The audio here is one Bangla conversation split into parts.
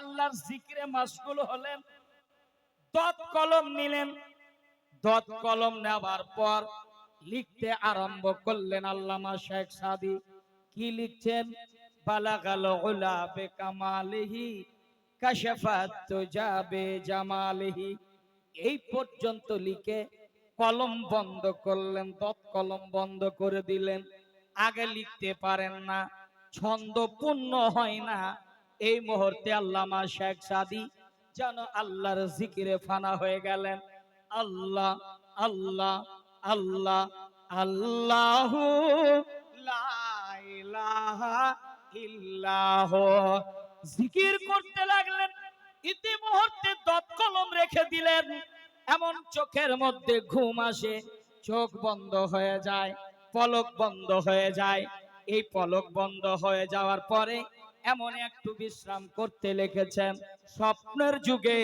আল্লাহর জিকিরে মাশগুল হলেন, দত কলম নিলেন। দত কলম নেওয়ার পর লিখতে আরম্ভ করলেন আল্লামা শেখ সাদী। কি লিখছেন? বালাগাল উলা বিকামালিহি কাশাফাত তুজা বিজামালিহি। এই পর্যন্ত লিখে কলম বন্ধ করলেন, দত কলম বন্ধ করে দিলেন। আগে লিখতে পারেন না, ছন্দ পূর্ণ হয় না। এই মুহূর্তে আল্লামা শেখ সাদী যেন আল্লাহর জিকিরে ফানা হয়ে গেলেন। আল্লাহ আল্লাহ আল্লাহ আল্লাহু লা ইলাহা ইল্লাহ, জিকির করতে লাগলেন। ইতি মুহূর্তে দত কলম রেখে দিলেন। এমন চোখের মধ্যে ঘুম আসে, চোখ বন্ধ হয়ে যায়, পলক বন্ধ হয়ে যায়। এই পলক বন্ধ হয়ে যাওয়ার পরে এমন একটু বিশ্রাম করতে লিখেছেন, স্বপ্নের যুগে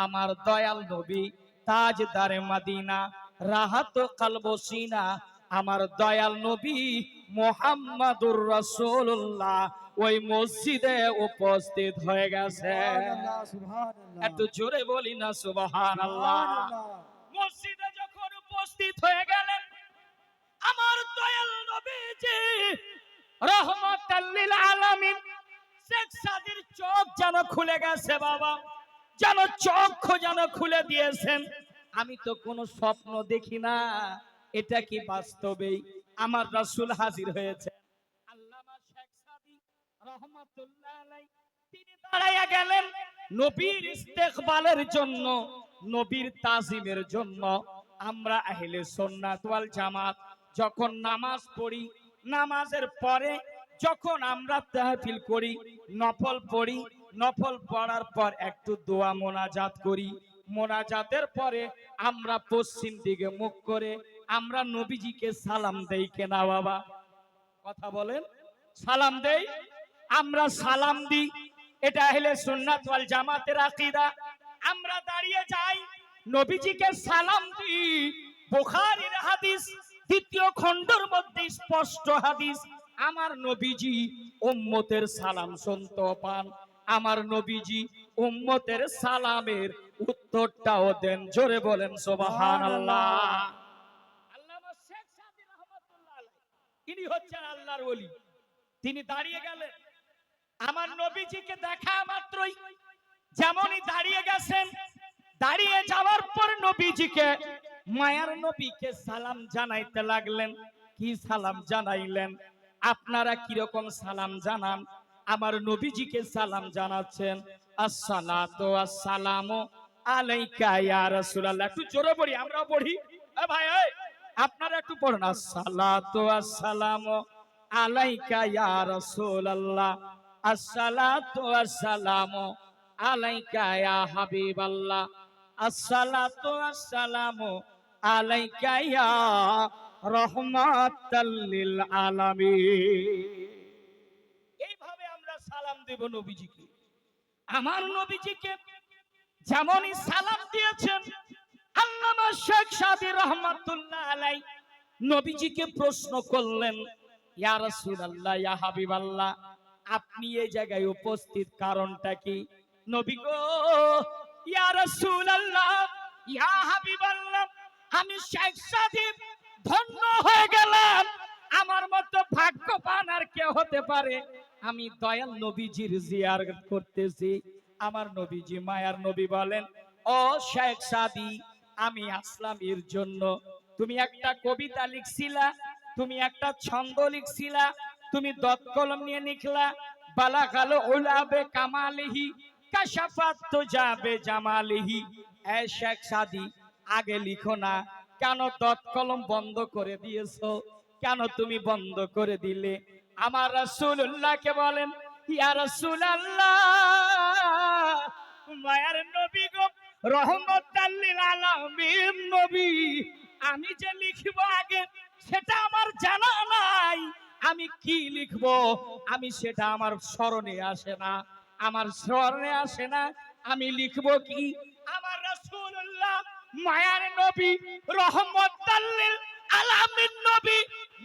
আমার দয়াল নবী তাজদারে মদিনা রাহাত কালবসিনা, আমার দয়াল নবী মুহাম্মাদুর রাসূলুল্লাহ ওই মসজিদে উপস্থিত হয়ে গেছে। একটু জোরে বলি না সুবহানাল্লাহ। মসজিদে যখন উপস্থিত হয়ে গেলেন আমার দয়াল নবীজি রাহমাতাল লিল আলামিন, শেখ সাদীর চোখ যেন খুলে গেছে বাবা, যেন চোখ যেন খুলে দিয়েছেন। আমি তো কোনো স্বপ্ন দেখি না, এটা কি বাস্তবেই আমার রাসূল হাজির হয়েছে। আল্লামা শেখ সাদী রাহমাতুল্লাহ আলাইহি তিনি দাঁড়ায়া গেলেন নবীর ইস্তেকবালের জন্য, নবীর তাজিমের জন্য। আমরা আহলে সুন্নাত ওয়াল জামাত যখন নামাজ পড়ি, নামাজের পরে যখন আমরা তাহফিল করি, নফল পড়ি, নফল পড়ার পর একটু দোয়া মোনাজাত করি, মোনাজাতের পরে আমরা পশ্চিম দিকে মুখ করে আমরা নবীজিকে সালাম দেই কেনা বাবা? কথা বলেন, সালাম দেই? আমরা সালাম দিই, এটা আহলে সুন্নাত ওয়াল জামাতের আকীদা। আমরা দাঁড়িয়ে যাই, নবীজিকে সালাম দিই। বুখারীর হাদিস দ্বিতীয় খণ্ডের মধ্যে স্পষ্ট হাদিস, আমার নবীজি উম্মতের সালাম শুনতে পান, আমার নবীজি উম্মতের সালামের উত্তরটাও দেন। জোরে বলেন সুবহানাল্লাহ। আল্লামা শেখ সাদী রাহমাতুল্লাহ আলাইহি ইনি হচ্ছেন আল্লাহর ওলি। তিনি দাঁড়িয়ে গেলেন, আমার নবীজিকে দেখা মাত্রই যেমনই দাঁড়িয়ে গেছেন, দাঁড়িয়ে যাওয়ার পর নবীজিকে মায়ার নবীকে সালাম জানাইতে লাগলেন। কি সালাম জানাইলেন? আপনারা কি রকম সালাম জানান? আমার নবীজিকে সালাম জানাচ্ছেন, আসসালাতু আসসালামু আলাইকা ইয়া রাসূলুল্লাহ। একটু জোরে পড়ি, আমরাও পড়ি। এ ভাই, আপনারা একটু পড়ুন, আসসালাতু আসসালামু আলাইকা ইয়া রাসূলুল্লাহ, আসসালাতু আসসালামু আলাইকা ইয়া হাবিবাল্লাহ, আসসালাতু আসসালামু আলাইকা ইয়া রাহমাতাল লিল আলামিন। এইভাবে আমরা সালাম দেব নবীজিকে। আমার নবীজিকে যেমনই সালাম দিয়েছেন আল্লামা শেখ সাদী রাহমাতুল্লাহ আলাইহি নবীজিকে প্রশ্ন করলেন, ইয়া রাসূলুল্লাহ, ইয়া হাবিবাল্লাহ, আপনি এই জায়গায় উপস্থিত কারণটা কি? নবী গো, ইয়া রাসূলুল্লাহ, ইয়া হাবিবাল্লাহ, আমি শেখ সাদী ধন্য হয়ে গেলাম। আমার মতো ভাগ্যবান আর কে হতে পারে? আমি দয়াল নবীজির জিয়ারত করতেছি। আমার নবীজি মায়ার নবী বলেন, ও শেখ সাদী, আমি আসলাম এর জন্য। তুমি একটা কবিতা লিখছিলা, তুমি একটা ছন্দ লিখছিলা, তুমি দত কলম নিয়ে লিখলা, বালাগাল উলা বিকামালিহি কাশাফাত তুজা বিজামালিহি। এ শেখ সাদী, আগে লিখো না, কেন দত কলম বন্ধ করে দিয়েছো? কেন তুমি বন্ধ করে দিলে? আমার রাসূলুল্লাহকে বলেন, ইয়া রাসূলুল্লাহ, মায়ার নবী গো, রহমাতাল লিল আলামিন নবী, আমি যে লিখব আগে সেটা আমার জানা নাই। আমি কি লিখব আমি সেটা আমার স্মরণে আসে না, আমার স্মরণে আসে না। আমি লিখব কি? আমার রাসূলুল্লাহ মায়ার নবী রহমাতাল লিল আলামিন নবী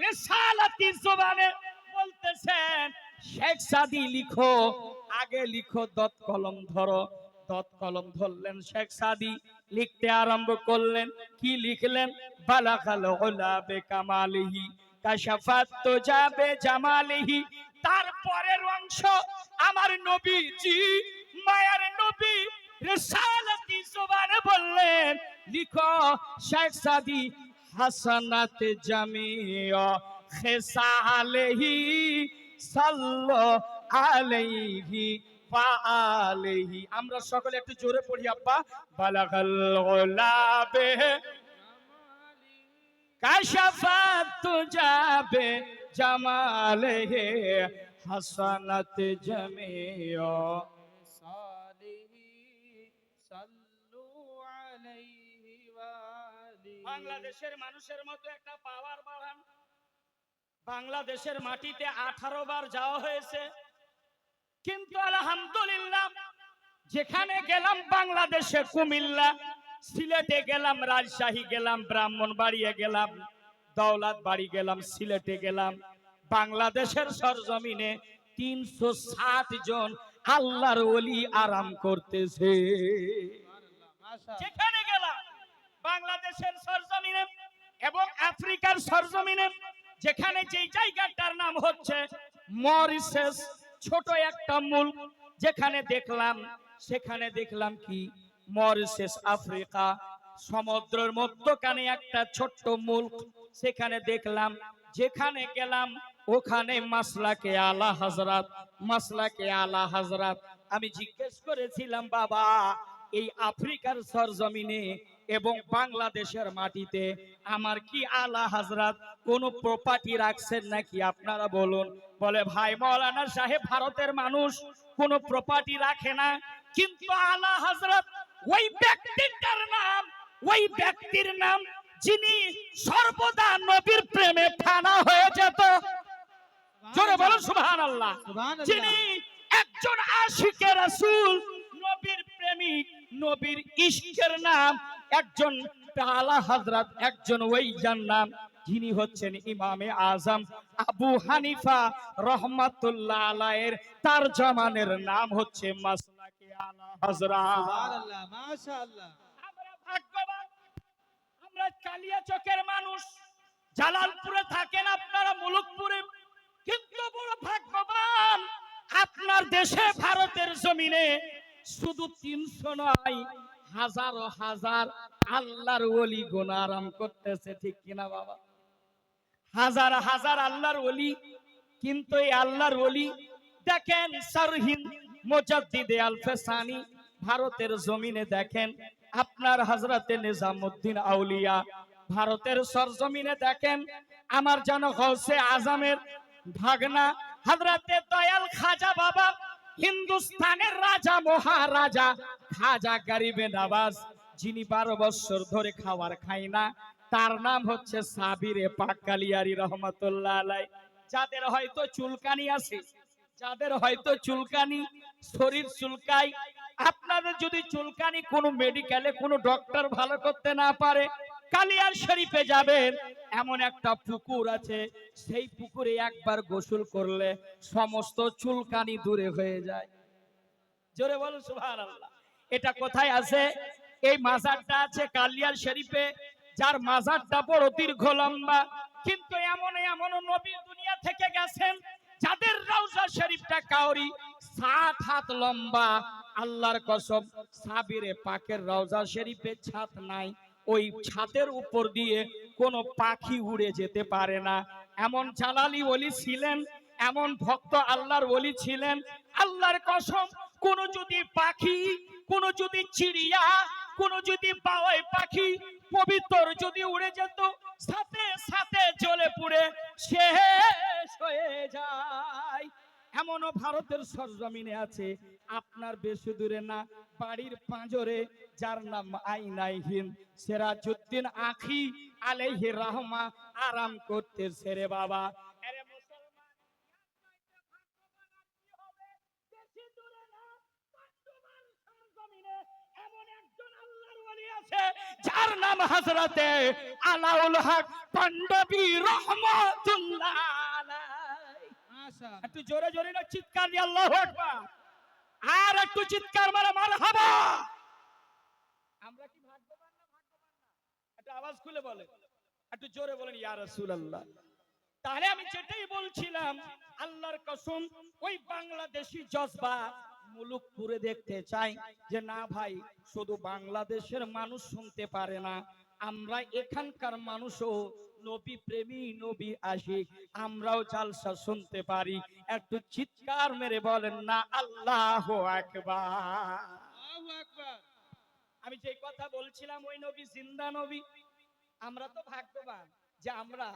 রিসালাতি জবানে বলতেছেন, শেখ সাদি লিখো, আগে লিখো, দত কলম ধরো। দত কলম ধরলেন শেখ সাদি, লিখতে আরম্ভ করলেন। কি লিখলেন? বালাগাল উলা বিকামালিহি কাশাফাত তুজা বিজামালিহি। তারপরের অংশ আমার নবীজি, মায়ার নবী রিসালাতি জবানে বললেন, লিখো শেখ সাদি হাসানাত জামিয়া খিসালিহি সাল্লু আলাইহি ওয়া আলিহি। আমরা সকলে একটু জোরে পড়ি আব্বা। বালাগাল গুলাবে কাশাফাত তুজাবে জামালিহি হাসানাত জামিয়া সালিহি সাল্লু আলাইহি ওয়া আলিহি। বাংলাদেশের মানুষের মতো একটা পাওয়ার বাড়ান। বাংলাদেশের মাটিতে 18 বার যাওয়া হয়েছে, কিন্তু আলহামদুলিল্লাহ যেখানে গেলাম, বাংলাদেশে কুমিল্লা, সিলেটে গেলাম, রাজশাহী গেলাম, ব্রাহ্মণবাড়িয়া গেলাম, দৌলতবাড়ি গেলাম, সিলেটে গেলাম, বাংলাদেশের সরজমিনে 360 জন আল্লাহর ওলি আরাম করতেছে। যেখানে গেলাম বাংলাদেশের সরজমিনে এবং আফ্রিকার সরজমিনে, যেখানে যেই জায়গাটার নাম হচ্ছে মরিশাস, ছোট একটা মুলক, যেখানে দেখলাম, সেখানে দেখলাম কি মরিশাস আফ্রিকা, সমুদ্রের মধ্যখানে একটা ছোট্ট মুলক, সেখানে দেখলাম। যেখানে গেলাম ওখানে মাসলাকে আলা হযরত, মাসলাকে আলা হযরত। আমি জিজ্ঞেস করেছিলাম, বাবা এই আফ্রিকার সরজমিনে এবং বাংলাদেশের মাটিতে আমার কি আলা হযরত কোন প্রপার্টি রাখছেন নাকি, আপনারা বলুন। বলে, ভাই মাওলানা সাহেব, ভারতের মানুষ কোন প্রপার্টি রাখে না, কিন্তু আলা হযরত ওই ব্যক্তিটার নাম, ওই ব্যক্তির নাম যিনি সর্বদা নবীর প্রেমে ফানা হয়ে যেত। জোরে বলুন সুবহানাল্লাহ। যিনি একজন আশিকে রাসূল, নবীর প্রেমিক, নবীর ইশকের নাম একজন আলা হযরত, একজন ওই যার নাম, যিনি হচ্ছেন ইমামে আজম আবু হানিফা রহমাতুল্লাহ আলাইহির, তার জামানের নাম হচ্ছে মাসলাকে আলা হযরত। সুবহানাল্লাহ, মাশাআল্লাহ। আমরা ভাগ্যবান, আমরা কালিয়াচকের মানুষ, জালালপুরে থাকেন আপনারা, মুলুকপুরে, কিন্তু বড় ভাগ্যবান আপনার দেশে ভারতের জমিনে শুধু 300 নয়, হাজার হাজার আল্লাহর ওলি গুনাহ আরাম করতেছে, ঠিক কিনা বাবা? হাজার হাজার আল্লাহর ওলি, কিন্তু এই আল্লাহর ওলি দেখেন, শারহিন মুজাদ্দিদে আল-ফাসানি ভারতের জমিনে দেখেন, আপনার হযরতে নিজামউদ্দিন আউলিয়া ভারতের সরজমিনে দেখেন, আমার যেন গৌসে আজমের ভাগনা হযরতে দয়াল খাজা বাবা, হিন্দুস্তানের রাজা মহারাজা খাজা গরিবে নওয়াজ, যিনি 12 বছর ধরে খাবার খায় না, তার নাম হচ্ছে সাবিরে পাক কালিয়ারি রহমাতুল্লাহ আলাইহি। যাদের হয়তো চুলকানি আছে, যাদের হয়তো চুলকানি, শরীর চুলকায়, আপনাদের যদি চুলকানি কোনো মেডিকেলে কোনো ডক্টর ভালো করতে না পারে, কালিয়ার শরীফে যাবেন, এমন একটা পুকুর আছে, সেই পুকুরে একবার গোসল করলে সমস্ত চুলকানি দূরে হয়ে যায়। জোরে বলুন সুবহানাল্লাহ। এটা কোথায় আছে? এই মাজারটা আছে কালিয়ার শরীফে, যার মাজারটা বড় দীর্ঘ লম্বা, কিন্তু এমন এমন নবী দুনিয়া থেকে গেছেন যাদের রওজা শরীফটা কাউরি 60 হাত লম্বা। আল্লাহর কসম, সাবিরে পাকের রওজা শরীফে ছাদ নাই, ওই ছাদের উপর দিয়ে কোনো পাখি উড়ে যেতে পারে না। এমন জালালি ওলি ছিলেন, এমন ভক্ত আল্লাহর ওলি ছিলেন। আল্লাহর কসম, কোন যদি পাখি, কোন যদি চিড়িয়া, কোন যদি বাওয়াই পাখি পবিত্র যদি উড়ে যেত, সাথে সাথে জ্বলে পুড়ে শেষ হয়ে যায়। এমনও ভারতের সরজমিনে আছে, আপনার বেশি দূরে না, বাড়ির পাঁজরে, যার নাম আইনাই হিন্দ সিরাজউদ্দিন আখি আলাইহি রাহমা আরাম করতেছে রে বাবা। আরে মুসলমান, বেশি দূরে না, বর্তমান সরজমিনে এমন একজন আল্লাহর ওলি আছে, যার নাম হযরতে আলাউল হক পান্ডবী রহমাতুল্লাহ আলাইহি। একটু জোরে জোরে না চিৎকার দিয়ে আল্লাহু আকবার, আর একটু চিৎকার মারা মারহাবা। আমরা কি ভাগ্যবান না ভাগ্যবান না? একটু আওয়াজ খুলে বলে, একটু জোরে বলেন ইয়া রাসূলুল্লাহ। তাহলে আমি যেটাই বলছিলাম, আল্লাহর কসম ওই বাংলাদেশি জজবা মুলুক পুরে দেখতে চাই যে না ভাই, শুধু বাংলাদেশের মানুষ শুনতে পারে না, আমরা এখানকার মানুষও নবী প্রেমী নবী আশিক, আমরাও জালসা শুনতে পারি। একটু চিৎকার মেরে বলেন না আল্লাহু আকবার। আমি যে কথা বলছিলাম ওই নবী জিন্দা নবী। আমরা তো ভাগ্যবান যে আমরা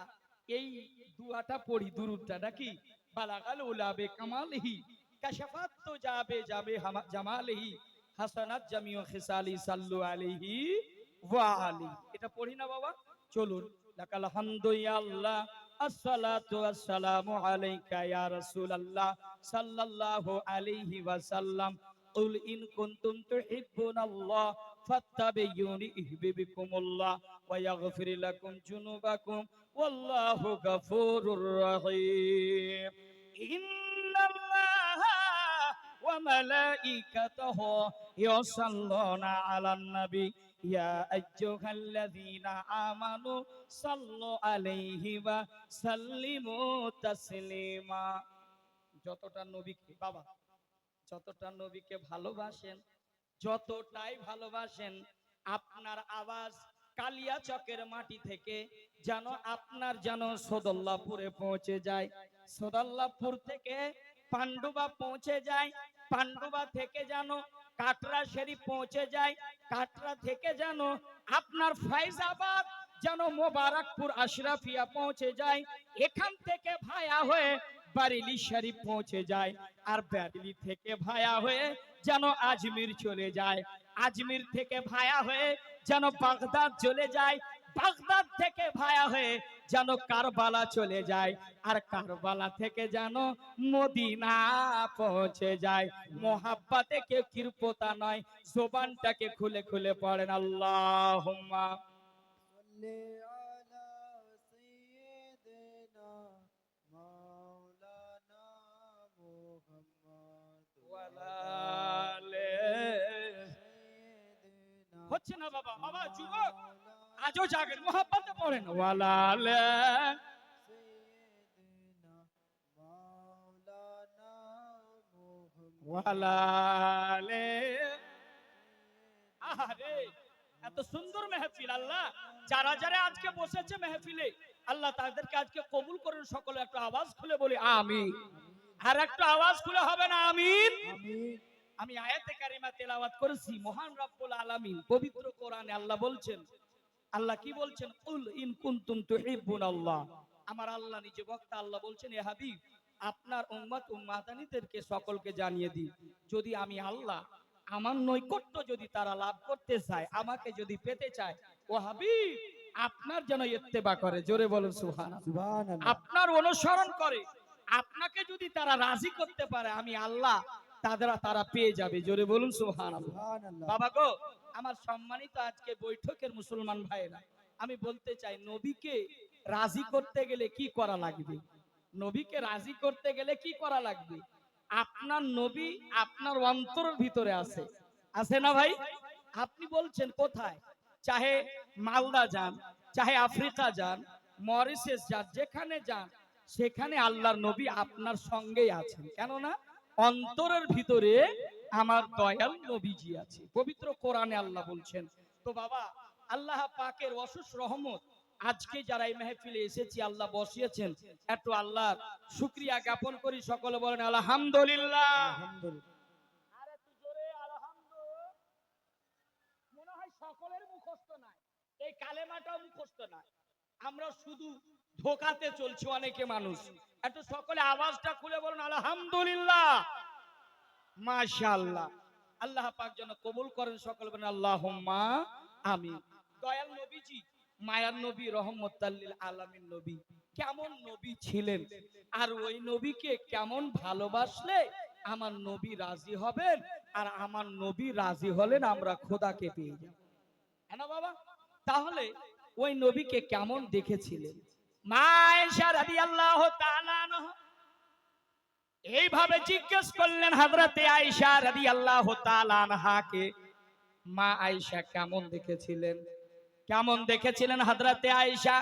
এই দুয়াটা পড়ি, দুরুদটা নাকি, বালাগাল উলাবে কামালহি কাশাফাত তো যাবে যাবে জামালহি হাসানাত জামিউ খিসালি সাল্লু আলাইহি ওয়া আলি। এটা পড়ি না বাবা? চলুন। লাকাল হামদু ইয়া আল্লাহ, আসসালাতু ওয়াসসালামু আলাইকা ইয়া রাসূলুল্লাহ সাল্লাল্লাহু আলাইহি ওয়াসাল্লাম। কুল ইন কুনতুম তুহিব্বুনাল্লাহ ফাত্তাবিউনি ইহবিবিকুমুল্লাহ ওয়া ইয়াগফির লাকুম যুনুবাকুম ওয়াল্লাহু গফুরুর রহিম। ইন্নাল্লাহা ওয়া মালাইকাতাহু ইউসাল্লুনা আলান নবী ইয়া আইয়ুহাল্লাযীনা আমানু সাল্লু আলাইহি ওয়া সাল্লিমু তাসলিমা। যতটা নবীকে বাবা, যতটা নবীকে ভালোবাসেন, যতটাই ভালোবাসেন, আপনার আওয়াজ কালিয়াচকের মাটি থেকে যেন আপনার যেন সদল্লাপুরে পৌঁছে যায়, সদল্লাপুর থেকে পান্ডুবা পৌঁছে যায়, পান্ডুবা থেকে যেন কাটরা শরীফ পৌঁছে যায়, কাটরা থেকে যেন আপনার ফাইজাবাদ যেন মোবারকপুর আশরাফিয়া পৌঁছে যায়, এখান থেকে ভায়া হয়ে বারেলি শরীফ পৌঁছে যায়, আর বারেলি থেকে ভায়া হয়ে যেন আজমির চলে যায়, আজমির থেকে ভায়া হয়ে যেন বাগদাদ চলে যায়, বাগদাদ থেকে ভায়া হয়ে যেন কারবালা চলে যায়, আর কারবালা থেকে যেন মদিনা পৌঁছে যায়। মোহাব্বতে কেউ কৃপতা নয়, জবানটাকে খুলে খুলে পড়েন আল্লাহুম্মা সাল্লি আলা সাইয়্যিদিনা মাওলানা মুহাম্মদ ওয়া আলা হচ্ছে না বাবা, বাবা যুবক আজও জাগেন, মোহাব্বতে পড়েন ওয়ালা আলা সাইয়্যিদিনা মাওলানা মুহাম্মদ ওয়ালা আলা। আরে এত সুন্দর মেহফিল, আল্লাহ যারা যারা আজকে বসেছে মেহফিলে, আল্লাহ তাদেরকে আজকে কবুল করেন। সকলে একটু আওয়াজ খুলে বলি আমিন। আর একটু আওয়াজ খুলে হবে না আমিন? আমি আয়াতে কারিমা তেলাওয়াত করেছি, মহান রব্বুল আলামিন পবিত্র কোরআনে আল্লাহ বলছেন, আল্লাহ কি বলছেন? কুল ইন কুনতুম তুহিব্বুনাল্লাহ। আমার আল্লাহ নিজে বক্তা আল্লাহ বলছেন, এ হাবিব আপনার উম্মত উম্মাতানিদেরকে সকলকে জানিয়ে দিই, যদি আমি আল্লাহ আমার নৈকট্য যদি তারা লাভ করতে চায়, আমাকে যদি পেতে চায়, ও হাবিব আপনার যেন ইত্তেবা করে, জোরে বলুন সুবহানাল্লাহ, আপনার অনুসরণ করে, আপনাকে যদি তারা রাজি করতে পারে, আমি আল্লাহ তারা পেয়ে যাবে, জোরে বলুন সুবহানাল্লাহ। বাবা গো, আমার সম্মানিত আজকে বৈঠকের মুসলমান ভাইরা, আমি বলতে চাই নবীকে রাজি করতে গেলে কি করা লাগবে? নবীকে রাজি করতে গেলে কি করা লাগবে? আপনার নবী আপনার অন্তরের ভিতরে আছে, আছে না ভাই? আপনি বলছেন কোথায়, চাহে মালদা যান, চাহে আফ্রিকা যান, মরিশাস যান, যেখানে যান সেখানে আল্লাহর নবী আপনার সঙ্গেই আছেন। কেননা অন্তরের ভিতরে আমার দয়াল নবীজি আছে, পবিত্র কোরআনে আল্লাহ বলছেন। তো বাবা, আল্লাহ পাকের অশেষ রহমত, আজকে যারা এই মেহফিলে এসেছি আল্লাহ বসিয়েছেন, একটু আল্লাহর শুকরিয়া জ্ঞাপন করি। সকলে বলেন আলহামদুলিল্লাহ। আর একটু জোরে আলহামদুলিল্লাহ। মনে হয় সকলের মুখস্থ নাই, এই কালেমাটাও মুখস্থ নাই, আমরা শুধু ধোকাতে চলছি অনেকে মানুষ। একটু সকলে আওয়াজটা খুলে বলুন আলহামদুলিল্লাহ, মাশাআল্লাহ। আল্লাহ পাক যেন কবুল করেন, সকলে বলেন আল্লাহুম্মা আমিন। দয়াল নবীজি মায়ার নবী, রহমতাল লিল আলামিন নবী, কেমন নবী ছিলেন, আর ওই নবীকে কেমন ভালোবাসলে আমার নবী রাজি হবেন, আর আমার নবী রাজি হলেন আমরা খোদাকে পেয়ে যাব, হ্যাঁ না বাবা? তাহলে ওই নবীকে কেমন দেখেছিলেন? মা আয়েশা রাদিয়াল্লাহু তাআলা আনহা এইভাবে জিজ্ঞেস করলেন হযরতে আয়েশা রাদিয়াল্লাহু তাআলা আনহাকে। মা আয়েশা কেমন দেখেছিলেন? কেমন দেখেছিলেন হযরতে আয়েশা?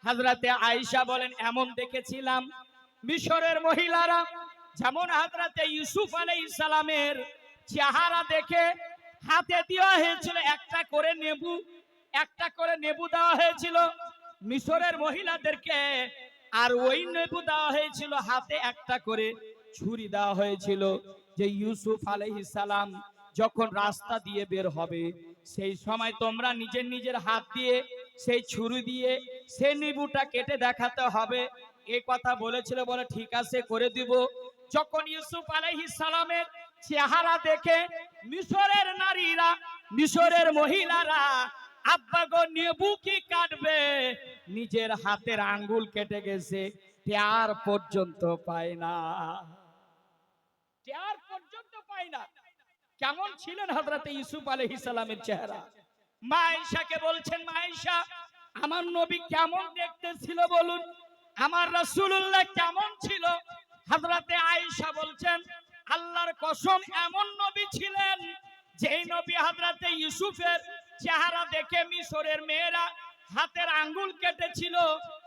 হযরতে আয়েশা বলেন, এমন দেখেছিলাম মিশরের মহিলারা যেমন হযরতে ইউসুফ আলাইহিস সালামের চেহারা দেখে হাতে দেওয়া হয়েছিল একটা করে নেবু, একটা করে নেবু দেওয়া হয়েছিল মিশরের মহিলাদেরকে, আর ওই নেবু দেওয়া হয়েছিল হাতে একটা করে ছুরি দেওয়া হয়েছিল, যে ইউসুফ আলাইহিস সালাম যখন রাস্তা দিয়ে বের হবে সেই সময় তোমরা নিজের নিজের হাত দিয়ে সেই ছুরি দিয়ে সেই নেবুটা কেটে দেখাতে হবে। এই কথা বলেছিল। বলে ঠিক আছে, করে দিব। যখন ইউসুফ আলাইহিস সালামের চেহারা দেখে মিশরের নারীরা, মিশরের মহিলারা, আব্বা গো নেবু কি কাটবে, নিজের হাতের আঙ্গুল কেটে গেছে, টেয়ার পর্যন্ত পায় না, টেয়ার পর্যন্ত পায় না। কেমন ছিলেন হযরতে ইউসুফ আলাইহিস সালামের চেহারা? মা আয়েশাকে বলছেন, মা আয়েশা আমার নবী কেমন দেখতে ছিল বলুন, আমার রাসূলুল্লাহ কেমন ছিল? হযরতে আয়েশা বলছেন, আল্লাহর কসম এমন নবী ছিলেন যেই নবী হযরতে ইউসুফের চেহারা দেখে মিশরের মেয়েরা হাতের আঙ্গুল কেটেছিল,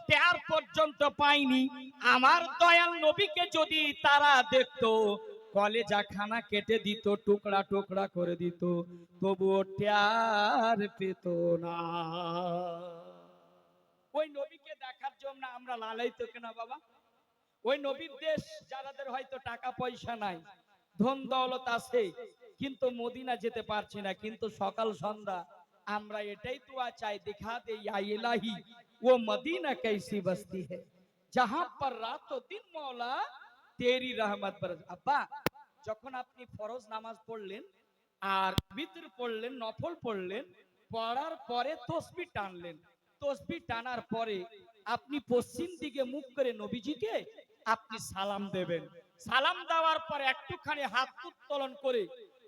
টের পর্যন্ত পায়নি। আমার দয়াল নবীকে যদি তারা দেখতো, কলেজা খানা কেটে দিত, টুকরা টুকরা করে দিত, তবুও টের পেত না। ওই নবীকে দেখার জন্য আমরা লালায়িত কেনা বাবা? ওই নবীর দেশ যাদের হয়তো টাকা পয়সা নাই, ধন দৌলত আছে, কিন্তু মদিনা যেতে পারছি না, কিন্তু সকাল সন্ধ্যা আমরা এটাই দোয়া চাই, দেখা দে ইয়া ইলাহি ও মদিনা कैसी बस्ती है जहां पर रात दिन मौला तेरी रहमत बरस। আব্বা, যখন আপনি ফরজ নামাজ পড়লেন আর বিতর পড়লেন, নফল পড়লেন, পড়ার পরে তাসবিহ টানলেন, তাসবিহ টানার পরে আপনি পশ্চিম দিকে মুখ করে নবীজিকে আপনি সালাম দেবেন। সালাম দেওয়ার পরে একটুখানি হাত উত্তোলন করে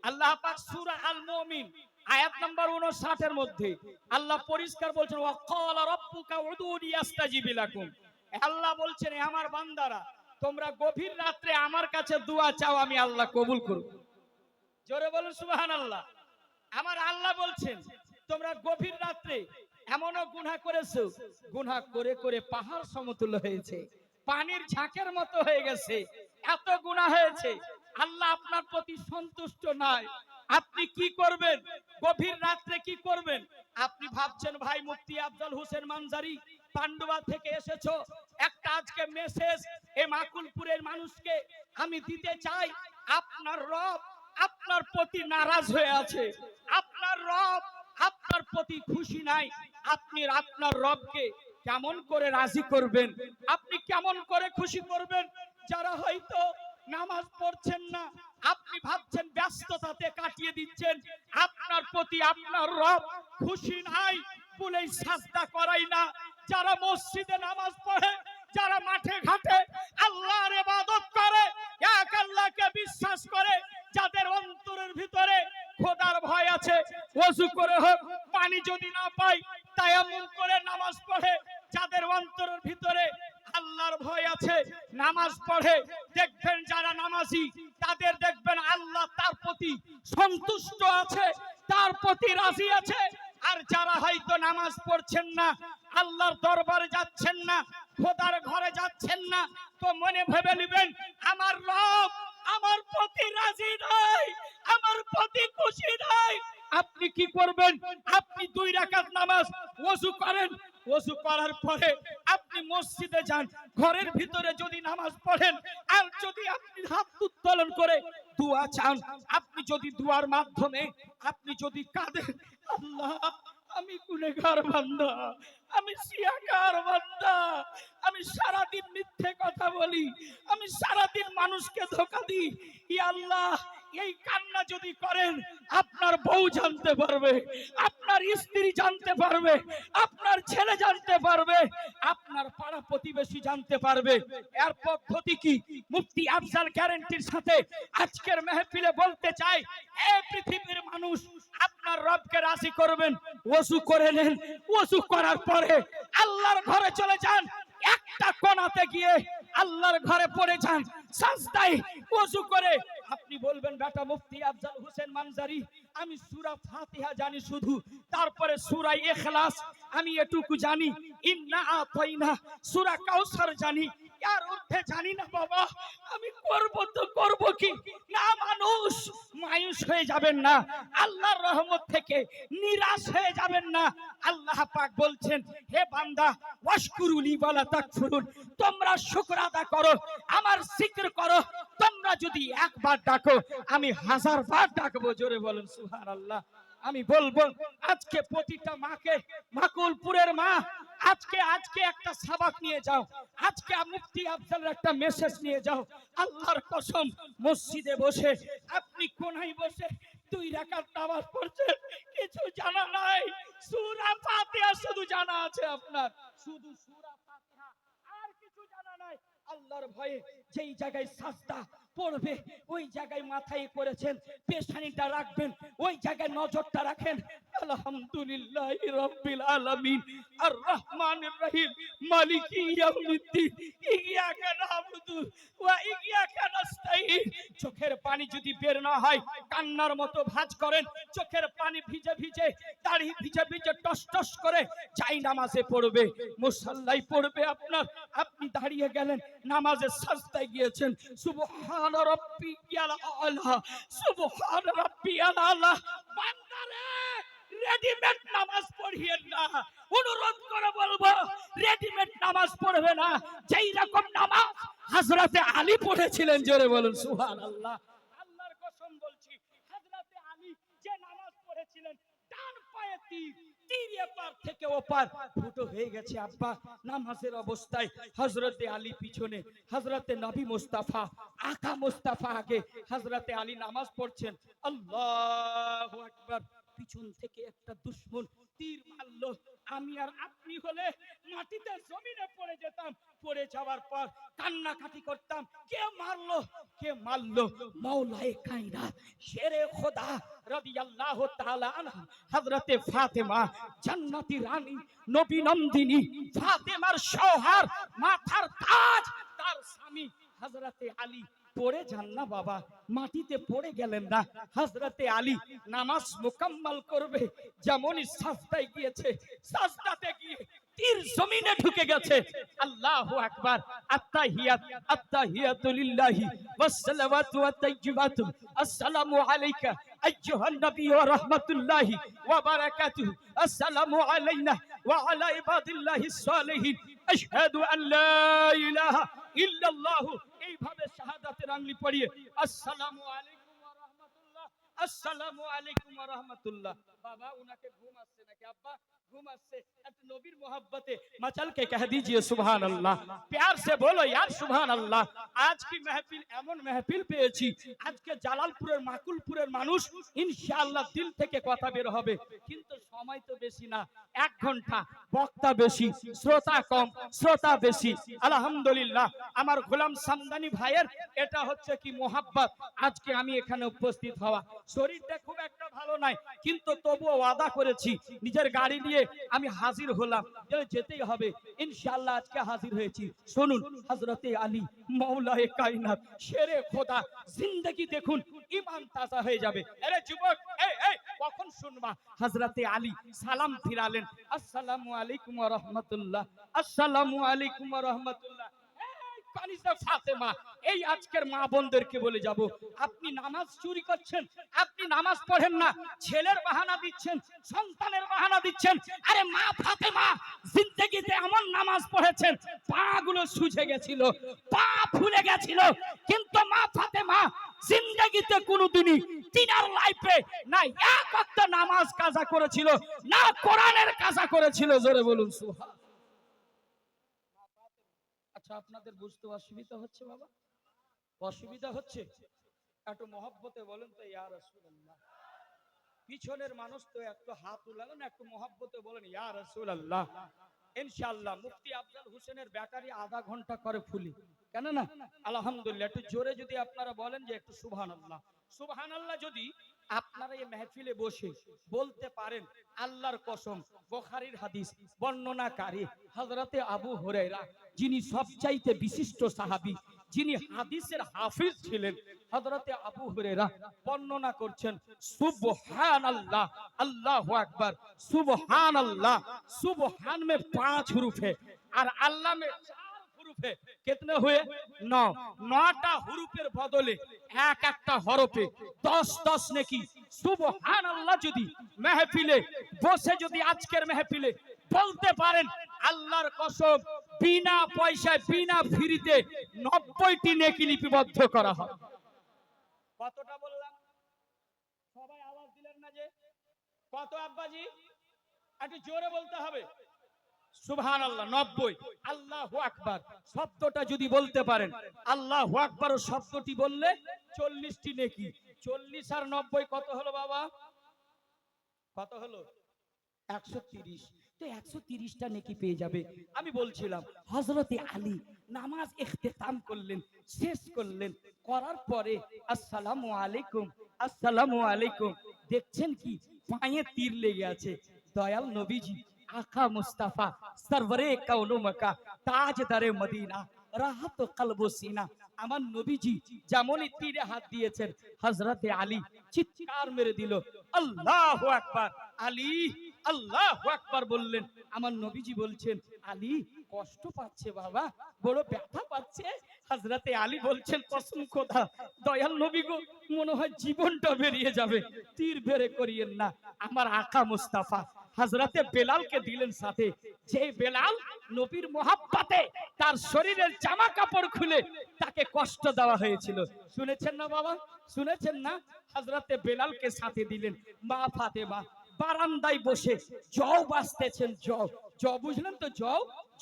আল্লাহ পাক সূরা আল মুমিন আয়াত নাম্বার 59 এর মধ্যে আল্লাহ পরিষ্কার বলছেন, ওয়াকালা রাব্বুকা উদুনি আস্তাজিব লাকুম। আল্লাহ বলছেন, আমার বান্দারা তোমরা গভীর রাতে আমার কাছে দোয়া চাও, আমি আল্লাহ কবুল করব। জোরে বলুন সুবহানাল্লাহ। আমার আল্লাহ বলছেন, তোমরা গভীর রাতে এমনও গুনাহ করেছো, গুনাহ করে করে পাহাড় সমতুল্য হয়েছে, পানির ঝাঁকের মতো হয়ে গেছে, এত গুনাহ হয়েছে, আল্লাহ আপনার প্রতি সন্তুষ্ট নয়। আপনি কি করবেন? গভীর রাতে কি করবেন? আপনি ভাবছেন ভাই মুফতি আফজল হোসেন মানজারি পান্ডুয়া থেকে এসেছো, একটা আজকে মেসেজ এই মাকুলপুরের মানুষকে আমি দিতে চাই। আপনার রব আপনার প্রতি নারাজ হয়ে আছে, আপনার রব আপনার প্রতি খুশি নাই। আপনি আপনার রবকে কেমন করে রাজি করবেন? আপনি কেমন করে খুশি করবেন? যারা হয়তো নামাজ পড়ছেন না, আপনি ভাবছেন ব্যস্ততাতে কাটিয়ে দিচ্ছেন, আপনার প্রতি আপনার রব খুশি নাই বলে সাজদা করাই না। যারা মসজিদে নামাজ পড়ে, যারা মাঠে ঘাটে আল্লাহর ইবাদত করে, এক আল্লাহকে বিশ্বাস করে, যাদের অন্তরের ভিতরে খোদার ভয় আছে, ওযু করে হোক, পানি যদি না পাই তায়াম্মুম করে নামাজ পড়ে, যাদের অন্তরের ভিতরে আল্লাহর ভয় আছে, নামাজ পড়ে, দেখবেন যারা নামাজি তাদের দেখবেন আল্লাহ তার প্রতি সন্তুষ্ট আছে, তার প্রতি রাজি আছে। আর যারা হয়তো নামাজ পড়ছেন না, আল্লাহর দরবারে যাচ্ছেন না, খোদার ঘরে যাচ্ছেন না, তো মনে ভেবে নেবেন আমার রব আমার প্রতি রাজি নাই, আমার প্রতি খুশি নাই। আপনি কি করবেন? আপনি 2 রাকাত নামাজ ওযু করেন, ওযু করার পরে আপনি মসজিদে যান, ঘরের ভিতরে যদি নামাজ পড়েন, আর যদি আপনি হাত উত্তোলন করে দোয়া চান, আপনি যদি দোয়ার মাধ্যমে আপনি যদি কাঁদেন, আল্লাহ আমি গুনাহগার বান্দা, আমি সিয়াকার বান্দা, আমি সারা দিন মিথ্যে কথা বলি, আমি সারা দিন মানুষকে ধোঁকা দিই, ইয়া আল্লাহ এই কান্না যদি করেন, আপনার বউ জানতে পারবে, আপনার স্ত্রী জানতে পারবে, আপনার ছেলে জানতে পারবে, আপনার পাড়া প্রতিবেশী জানতে পারবে। এর পদ্ধতি কি? মুফতি আফজাল গ্যারান্টির সাথে আজকের মেহফিলে বলতে চাই, এই পৃথিবীর মানুষ আপনার রবকে রাজি করবেন, ওযু করে নেন, ওযু করার পরে আল্লাহর ঘরে চলে যান, একটা কোণাতে গিয়ে আল্লাহর ঘরে পড়ে যান, সাজদায় ওযু করে। আপনি বলবেন বেটা মুফতি আফজাল হোসেন মানজারি, আমি সূরা ফাতিহা জানি শুধু, তারপরে সূরা ইখলাস আমি এটুকু জানি, ইন্না আতাইনা সূরা কাউসার জানি, আর ঊর্ধ্বে জানি না বাবা। আমি করব তো করব কি না? মানুষ মায়ুস হয়ে যাবেন না, আল্লাহর রহমত থেকে নিরাশ হয়ে যাবেন না। আল্লাহ পাক বলছেন, হে বান্দা ওয়াশকুরুলি ওয়ালা তাকফুরুন, তোমরা শুকর আদা করো, আমার জিকির করো। তোমরা যদি একবার ডাকো আমি 1000 বার ডাকবো। জোরে বলেন সুবহানাল্লাহ। আমি বলবো আজকে প্রতিটা মাকে, মাকুলপুরের মা, আজকে একটা সাবাক নিয়ে যাও, আজকে মুফতি আফজালের একটা মেসেজ নিয়ে যাও। আল্লাহর কসম, মসজিদে বসে আপনি কোনায় বসে 2 রাকাত নামাজ পড়ছেন, কিছু জানা নাই, সূরা ফাতিহা শুধু জানা আছে আপনার, শুধু সূরা ফাতিহা, আর কিছু জানা নাই। আল্লাহর ভয়ে যেই জায়গায় সাজদা পড়বে ওই জায়গায় মাথায় করেছেন, পেশানিটা রাখবেন, ওই জায়গায় নজরটা রাখেন। আলহামদুলিল্লাহি রাব্বিল আলামিন আর রহমানির রহিম মালিকি ইয়াউমিদ্দিন ইয়্যাকা না'বুদু ওয়া ইয়্যাকা নাস্তাঈন। চোখের পানি যদি বের না হয় কান্নার মতো ভাঁজ করেন, চোখের পানি ভিজে ভিজে, দাড়ি ভিজে ভিজে টস টস করে চাই নামাজে পড়বে, মুসাল্লায় পড়বে আপনার। আপনি দাঁড়িয়ে গেলেন, নামাজে সাজদায় গিয়েছেন, সুবহান রাব্বিয়াল আলা, সুবহান রাব্বিয়াল আলা। বান্দারে রেডিমেড নামাজ পড়িয়েন না, অনুরোধ করে বলবো রেডিমেড নামাজ পড়বে না। যেই রকম নামাজ হযরতে আলী পড়েছিলেন, জোরে বলুন সুবহানাল্লাহ। আল্লাহর কসম বলছি, হযরতে আলী যে নামাজ পড়েছিলেন, ডান পায়ে তীর, তীর এপার থেকে ওপার ফুটো হয়ে গেছে আব্বা। নামাজের অবস্থায় হযরতে আলী পিছনে, হযরতে নবী মুস্তাফা, আকা মুস্তাফা আগে, হযরতে আলী নামাজ পড়ছেন। আল্লাহু আকবার। পিছন থেকে একটা দুশমন তীর মারলো, আমি আর আপনি হলে মাটিতে জমিনে পড়ে যেতাম। পড়ে যাওয়ার পর কান্নাকাটি করতাম, কে মারলো, কে মারলো? মাওলায়ে কায়নাত শেরে খোদা রাদিয়াল্লাহু তাআলা আনহা হযরতে ফাতেমা, জান্নাতি রানী, নবী নন্দিনী, ফাতেমার সওহার, মাথার তাজ, তার স্বামী হযরতে আলী পড়ে যান না বাবা, মাটিতে পড়ে গেলেন না। হযরতে আলী নামাজ মুকাম্মাল করবে, যেমনই সাজদায় গিয়েছে, সাজদাতে গিয়ে তীর জমিনে ঢুকে গেছে। আল্লাহু আকবার। আত্তাহিয়াতু লিল্লাহি ওয়াস সালাওয়াতু ওয়াত তাইয়্যিবাতু আসসালামু আলাইকা আইয়ুহান নবী ওয়া রাহমাতুল্লাহি ওয়া বারাকাতুহু আসসালামু আলাইনা ওয়া আলা ইবাদিল্লাহিস সালিহিন আশহাদু আন লা ইলাহা ইল্লাল্লাহু। এইভাবে শাহাদাতের আঙ্গুলি পড়িয়ে আসসালামু আলাইকুম ওয়া রাহমাতুল্লাহ, আসসালামু আলাইকুম ওয়া রাহমাতুল্লাহ। বাবা উনাকে ঘুম আসছে নাকি? আব্বা घूम से नबीर मोहब्बत मचल के कह दीजिए सुभान अल्लाह, प्यार से बोलो यार सुभान अल्लाह। आज की महफिल एमन महफिल পেয়েছি, আজকে জালালপুরের মাকুলপুরের মানুষ ইনশাআল্লাহ দিল থেকে কথা বের হবে, কিন্তু সময় তো বেশি না, 1 ঘন্টা, বক্তা বেশি, শ্রোতা কম, শ্রোতা বেশি। আলহামদুলিল্লাহ আমার গোলাম সামদানি ভাইয়ের এটা হচ্ছে কি মোহাব্বত, আজকে আমি এখানে উপস্থিত হওয়া। শরীরটা খুব একটা ভালো নাই, কিন্তু তবুও ওয়াদা করেছি নিজের গাড়ি নিয়ে আমি হাজির হলাম, যেতেই হবে ইনশাআল্লাহ। আজকে হাজির হয়েছি। শুনুন হযরতে আলী মাওলায়ে কায়নাত শেরে খোদা, জিন্দেগি দেখুন, ঈমান তাজা হয়ে যাবে। আরে যুবক, এই কখন শুনবা? হযরতে আলী সালাম ফিরালেন, আসসালামু আলাইকুম ওয়া রাহমাতুল্লাহ, আসসালামু আলাইকুম ওয়া রাহমাতুল্লাহ। কানিসা ফাতেমা, এই আজকের মা বোনদেরকে বলে যাব, আপনি নামাজ চুরি করছেন, আপনি নামাজ পড়েন না, ছেলের বাহানা দিচ্ছেন, সন্তানের বাহানা দিচ্ছেন। আরে মা ফাতেমা জিন্দেগিতে এমন নামাজ পড়েছেন, পা গুলো সুজে গেছিল, পা ফুলে গেছিল, কিন্তু মা ফাতেমা জিন্দেগিতে কোনোদিনই তিনার লাইফে না এক ওয়াক্ত নামাজ কাজা করেছিল, না কোরআনের কাজা করেছিল। জোরে বলুন সুবহান। আচ্ছা আপনাদের বুঝতে অসুবিধা হচ্ছে বাবা? অসুবিধা হচ্ছে? একটু মহব্বতে বলেন তো ইয়া রাসূলুল্লাহ। পিছনের মানুষ তো একটু হাত উলালেন, একটু মহব্বতে বলেন ইয়া রাসূলুল্লাহ। ইনশাআল্লাহ মুফতি আফজাল হোসেনের ব্যাটারি আধা ঘন্টা করে ফুলি, কেন না? আলহামদুলিল্লাহ। একটু জোরে যদি আপনারা বলেন যে একটু সুবহানাল্লাহ, সুবহানাল্লাহ যদি আপনারা এই মেহফিলে বসে বলতে পারেন আল্লাহর কসম, বুখারীর হাদিস বর্ণনাকারী হযরতে আবু হুরায়রা, যিনি সবচাইতে বিশিষ্ট সাহাবী, যিনি হাদিসের হাফিজ ছিলেন, হযরতে আবু হুরায়রা বর্ণনা করছেন, সুবহানাল্লাহ, আল্লাহু আকবার, সুবহানাল্লাহ। सुबहान में 5 হুরুফ है और अल्लाह में 4 হুরুফ है। कितने हुए? 9। 9টা হুরুফের বদলে এক একটা হরফে 10 নেকি। সুবহানাল্লাহ যদি মেহফিলে বসে যদি আজকের মেহফিলে বলতে পারেন, আল্লাহর কসম বিনা পয়সায় বিনা ফ্রিতে 90টি নেকি লিপিবদ্ধ করা হয়। কতটা বললাম? সবাই আওয়াজ দিলেন না যে? কত আব্বাজি? একটু জোরে বলতে হবে। সুবহানাল্লাহ 90। আল্লাহু আকবার শব্দটা যদি বলতে পারেন, আল্লাহু আকবার শব্দটি বললে 40টি নেকি। 40 আর 90 কত হলো বাবা? কত হলো? 130। তো 130টা নেকি পেয়ে যাবে। আমি বলছিলাম হযরতে আলী নামাজ ইখতিতাম করলেন, শেষ করলেন, করার পরে আসসালামু আলাইকুম, আসসালামু আলাইকুম, দেখছেন কি পায়ে তীর লেগে আছে। দয়াল নবীজি আকা মুস্তাফা সরওয়ারে কাউনু মাকা তাজদারে মদিনা রাহাত কলবু সিনা, আমার নবীজি যেমনই তীরে হাত দিয়েছেন, হযরতে আলী চিৎকার মেরে দিল, আল্লাহু আকবার। আলী আল্লাহু আকবার বললেন। আমার নবীজি বলছেন, আলী কষ্ট পাচ্ছে বাবা, বড় ব্যথা পাচ্ছে। হযরতে আলী বলছেন, কসম খোদা দয়াল নবী গো, মনে হয় জীবনটা বেরিয়ে যাবে, তীর বেরে করিয়েন না। আমার আকা মুস্তাফা হযরতে বেলালকে দিলেন সাথে, যে বেলাল নবীর মোহাব্বতে তার শরীরের জামা কাপড় খুলে তাকে কষ্ট দেওয়া হয়েছিল। শুনেছেন না বাবা? শুনেছেন না? হযরতে বেলালকে সাথে দিলেন। মা ফাতেমা বারান্দায় বসে জও বাজতেছেন, জও বুঝলেন তো,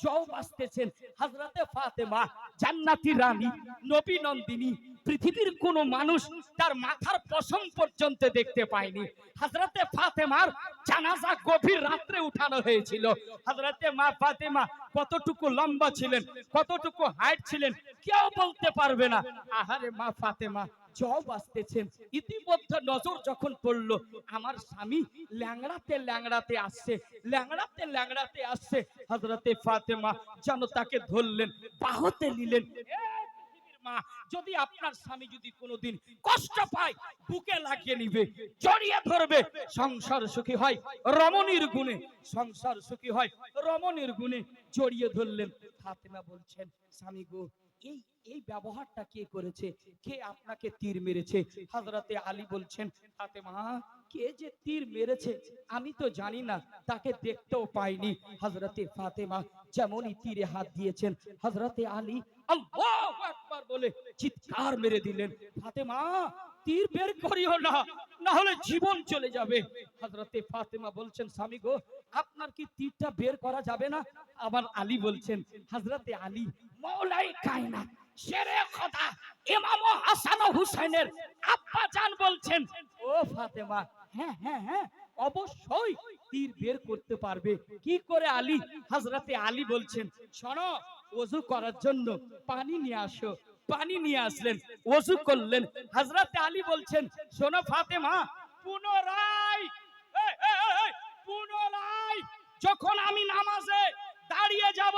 জও বাজতেছেন। হযরতে ফাতেমা জান্নাতি রানী, নবী নন্দিনী, পৃথিবীর কোন মানুষ তার মাথার পশম পর্যন্ত দেখতে পায়নি। হযরতে ফাতেমার জানাজা গভীর রাত্রে উঠানো হয়েছিল। হযরতে মা ফাতেমা কতটুকু লম্বা ছিলেন, কতটুকু হাইট ছিলেন, কেউ বলতে পারবে না। আহারে মা ফাতেমা জব আসতেছেন, ইতিমধ্যে নজর যখন পড়লো আমার স্বামী ল্যাংড়াতে ল্যাংড়াতে আসছে, ল্যাংড়াতে ল্যাংড়াতে আসছে, হযরতে ফাতেমা যেন তাকে ধরলেন, বাহুতে নিলেন। মা, যদি আপনার স্বামী যদি কোনোদিন কষ্ট পায় বুকে লাগিয়ে নিবে, জড়িয়ে ধরবে, সংসার সুখী হয় রমণীর গুণে, সংসার সুখী হয় রমণীর গুণে। জড়িয়ে ধরলেন। ফাতেমা বলছেন, স্বামী গো, এই এই ব্যবহারটা কে করেছে? কে আপনাকে তীর মেরেছে? হযরতে আলী বলছেন, ফাতেমা কে যে তীর মেরেছে আমি তো জানি না, তাকে দেখতেও পাইনি। হযরতে ফাতেমা যেমনই তীরে হাত দিয়েছেন, হযরতে আলী আল্লাহু আকবার বলে চিৎকার মেরে দিলেন, ফাতেমা তীর বের করিও না, না হলে জীবন চলে যাবে। হযরতে ফাতেমা বলছেন, স্বামী গো, আপনার কি তীরটা বের করা যাবে না? আমার আলী বলছেন, হযরতে আলী মৌলাই কায়নাত শেরে খোদা ইমাম হাসান ও হুসাইনের আব্বা জান বলছেন, ও ফাতেমা, হ্যাঁ হ্যাঁ হ্যাঁ অবশ্যই তীর বের করতে পারবে। কি করে আলী? হযরতে আলী বলছেন, শোনো, ওযু করার জন্য পানি নিয়ে আসো। পানি নিয়ে আসলেন, ওযু করলেন। হযরতে আলী বলছেন, শোনো ফাতেমা, পুনরায় পুনরায় যখন আমি নামাজে দাঁড়িয়ে যাব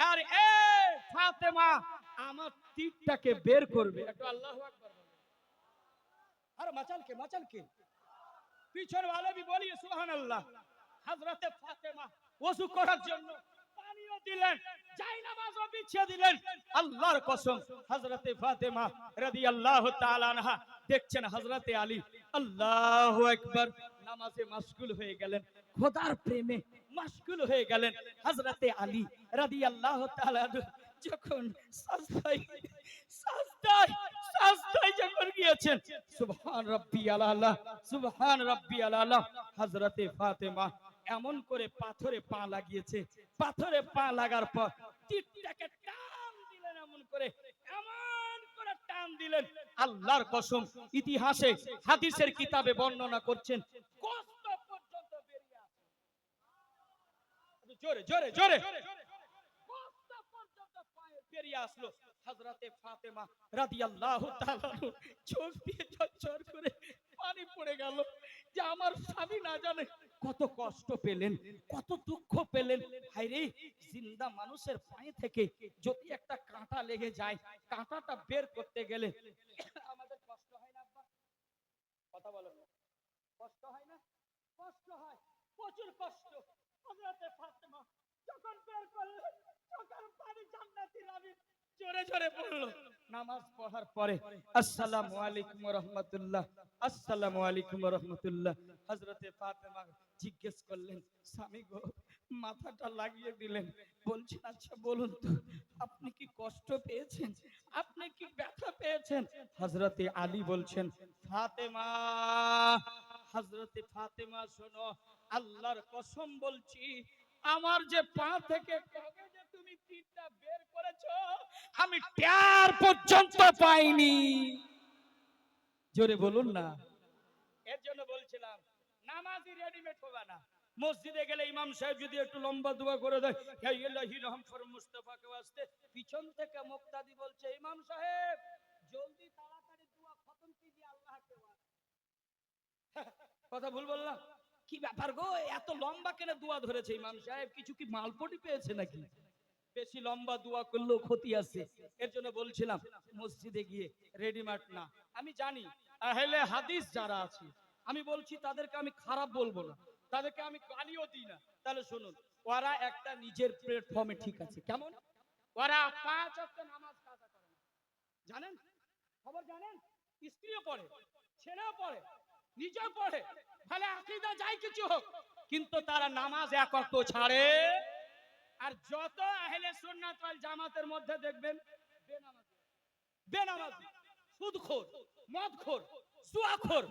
আর এ ফাতেমা আমার তীরটাকে বের করবে। একটু আল্লাহু আকবার বলো। আরে মাচাল কে পিছন वाले भी बोलिए সুবহান আল্লাহ। হযরতে ফাতেমা ওযু করার জন্য পানিও দিলেন, জায়নামাজও বিছিয়ে দিলেন। আল্লাহর কসম হযরতে ফাতেমা রাদিয়াল্লাহু তাআলা আনহা দেখছেন হযরতে আলী আল্লাহু আকবার নামাজে মাশগুল হয়ে গেলেন, খোদার প্রেমে মাশগুল হয়ে গেলেন। হযরতে আলী রাদিয়াল্লাহু তাআলা যখন সাজদায় যখন গিয়েছেন, সুবহান রাব্বিয়াল আলা, সুবহান রাব্বিয়াল আলা, হযরতে ফাতেমা এমন করে পাথরে পা লাগিয়েছে, পাথরে পা লাগার পর তীরটাকে টান দিলেন, এমন করে টান দিলেন। আল্লাহর কসম ইতিহাসে হাদিসের কিতাবে বর্ণনা করছেন, কষ্ট পর্যন্ত বেরিয়ে আসে। জোরে জোরে জোরে কষ্ট পর্যন্ত পায়ে বেরিয়ে আসলো। হযরতে ফাতেমা রাদিয়াল্লাহু তাআলা চোখ দিয়ে ঝরঝর করে পানি পড়ে গেল, যে আমার স্বামী না জানে কত কষ্ট পেলেন, কত দুঃখ পেলেন। হায়রে, জিন্দা মানুষের পায়ে থেকে যদি একটা কাঁটা লেগে যায়, কাঁটাটা বের করতে গেলে আমাদের কষ্ট হয় না আব্বা? কথা বলেন না, কষ্ট হয় না? কষ্ট হয়, প্রচুর কষ্ট। হযরতে ফাতেমা যখন বের করলেন, চোখের পানি জান্নাতি নবী জোরে জোরে পড়লো। নামাজ পড়ার পরে আসসালামু আলাইকুম ওয়া রাহমাতুল্লাহ, আসসালামু আলাইকুম ওয়া রাহমাতুল্লাহ। হযরতে ফাতেমা জিজ্ঞেস করলেন, স্বামী গো, মাথাটা লাগিয়ে দিলেন, বলছেন আচ্ছা বলুন তো, আপনি কি কষ্ট পেয়েছেন, আপনি কি ব্যথা পেয়েছেন? হযরতে আলী বলছেন, ফাতেমা, হযরতে ফাতেমা শোনো, আল্লাহর কসম বলছি, আমার যে পা থেকে কবে যে তুমি তীরটা বের করেছো, আমি টের পর্যন্ত পাইনি। জোরে বলুন না। এর জন্য বলছিলাম, নামাজি রেডিমেড হবে না। মসজিদে গেলে ইমাম সাহেব যদি একটু লম্বা দোয়া করে দেয়, হে ইলাহি রহম ফর মুস্তাফাকে ওয়াস্তে, পিছন থেকে মুক্তাদি বলছে, ইমাম সাহেব জলদি তাড়াতাড়ি দোয়া খতম कीजिए আল্লাহকে ওয়াস্তে। কথা ভুল বললাম? কি ব্যাপার গো, এত লম্বা কেন দোয়া ধরেছে ইমাম সাহেব? কিছু কি মালপটি পেয়েছে নাকি? বেশি লম্বা দোয়া করলেও ক্ষতি আছে। এর জন্য বলছিলাম, মসজিদে গিয়ে রেডিমেড না। আমি জানি আহলে হাদিস যারা আছে, আমি বলছি তাদেরকে আমি খারাপ বলবো না, তাদেরকে আমি গালিও দিই না। তাহলে শুনুন, ওরা একটা নিজের প্ল্যাটফর্মে ঠিক আছে। কেমন? ওরা 5 ওয়াক্ত নামাজ কাজা করে না, জানেন? খবর জানেন? স্ত্রীও পড়ে, ছেলেও পড়ে, নিজেও পড়ে, ভালো আকীদা যাই কিছু হোক, কিন্তু তারা নামাজ এক ওয়াক্ত ছাড়ে। আর যত আহলে সুন্নাত ওয়াল জামাতের মধ্যে দেখবেন বেনামাজি, বেনামাজি, সুদখোর, মদখোর, জুয়াখোর,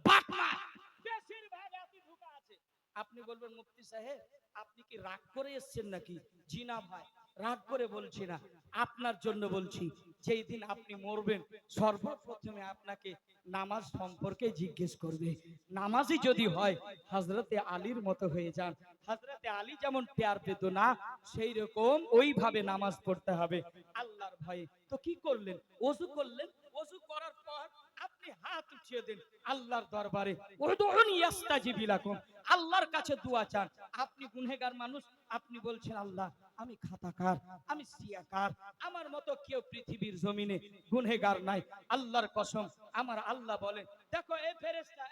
বাটমার, বেশিরভাগ এত ঢুকা আছে। আপনি বলবেন মুফতি সাহেব আপনি কি রাগ করে এসেছেন নাকি? জি না ভাই, রাগ করে বলছি না, আপনার জন্য বলছি। যেই দিন আপনি মরবেন, সর্বপ্রথমে আপনাকে নামাজ সম্পর্কে জিজ্ঞেস করবে। নামাজি যদি হয় হযরতে আলীর মতো হয়ে যান। হযরতে আলী যেমন প্যার পেত না, সেই রকম ওইভাবে নামাজ পড়তে হবে আল্লাহর ভয়ে। তো কি করলেন? ওযু করলেন, ওযু করার পর আপনি হাত উঠিয়ে দেন আল্লাহর দরবারে, উদউনি ইস্তাজিবি লাকুম, আল্লাহর কাছে দোয়া চান। আপনি গুনাহগার মানুষ, আপনি বলছেন আল্লাহ আমি খাতাকার, আমি সিয়াকার, আমার মতো কেউ পৃথিবীর জমিনে গুনাহগার নাই। আল্লাহর কসম, আমার আল্লাহ বলেন, দেখো এই ফেরেশতা,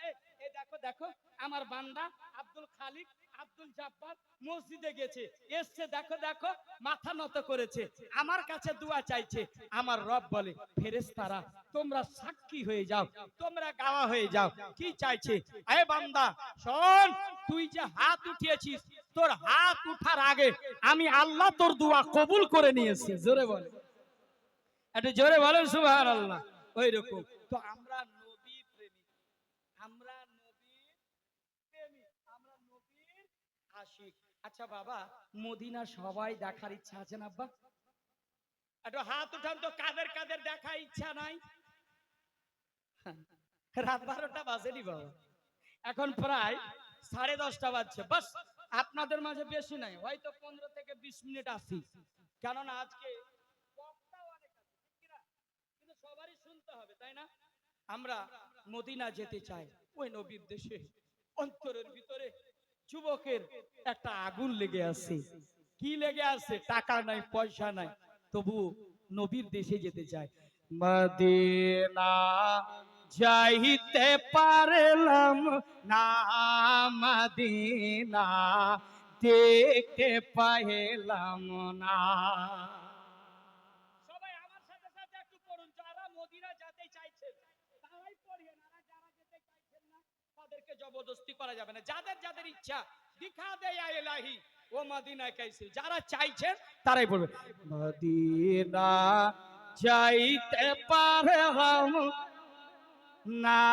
এই দেখো দেখো আমার বান্দা আব্দুল খালিক, আব্দুল জব্বার মসজিদে গেছে, এসছে, দেখো দেখো মাথা নত করেছে, আমার কাছে দোয়া চাইছে। আমার রব বলে, ফেরেশতারা তোমরা সাক্ষী হয়ে যাও, তোমরা গাওয়া হয়ে যাও, কি চাইছে? এ বান্দা শোন, তুই যে হাত উঠিয়েছিস, তোর হাত উঠার আগে আমি আল্লাহ তোর দোয়া কবুল করে নিয়েছি। জোরে বলে, একটু জোরে বলেন সুবহানাল্লাহ। ওই রকম তো আমরা নবী প্রেমিক, আমরা নবীর প্রেমিক, আমরা নবীর আশিক। আচ্ছা বাবা, মদিনা সবাই দেখার ইচ্ছা আছে না আব্বা? একটু হাত উঠান তো, কাদের কাদের দেখার ইচ্ছা নাই? রাত 12টা বাজেনি বাবা, এখন প্রায় 10:30 বাজছে। বাস আপনাদের মাঝে বেশি নাই, হয়তো 15 থেকে 20 মিনিট আসি, কেননা আজকে বক্তা অনেক আছে, ঠিক কি না? কিন্তু সবারই শুনতে হবে, তাই না? আমরা মদিনা যেতে চাই, ওই নবীর দেশে। অন্তরের ভিতরে যুবকের একটা আগুন লেগে আছে। কি লেগে আছে? টাকা নাই, পয়সা নাই, তবু নবীর দেশে যেতে চায়। মদিনা যাইতে পারলাম না, মদিনা দেখতে পাইলাম না। সবাই আমার সাথে সাথে একটু পড়ুন, যারা মদিনা যেতে চাইছেন তারাই পড়েন, আর যারা যেতে চাইছেন না তাদেরকে জবরদস্তি করা যাবে না। যাদের যাদের ইচ্ছা, দিখা দে ইয়া ইলাহি ও মদিনা কাইসে, যারা চাইছেন তারাই পড়বে, মদিনা যাইতে পারলাম না,